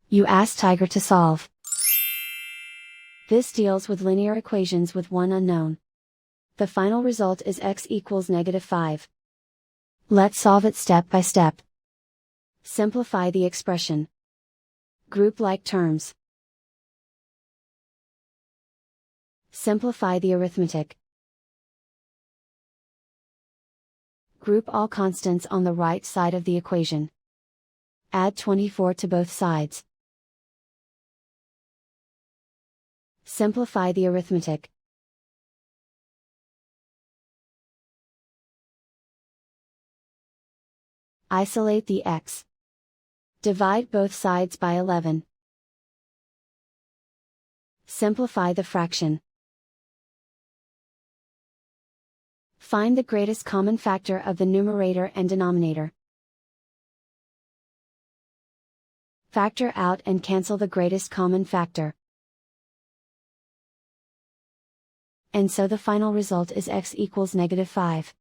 You ask Tiger to solve. This deals with linear equations with one unknown. The final result is x equals -5. Let's solve it step by step. Simplify the expression. Group like terms. Simplify the arithmetic. Group all constants on the right side of the equation. Add 24 to both sides. Simplify the arithmetic. Isolate the x. Divide both sides by 11. Simplify the fraction. Find the greatest common factor of the numerator and denominator. Factor out and cancel the greatest common factor. And so the final result is x equals -5.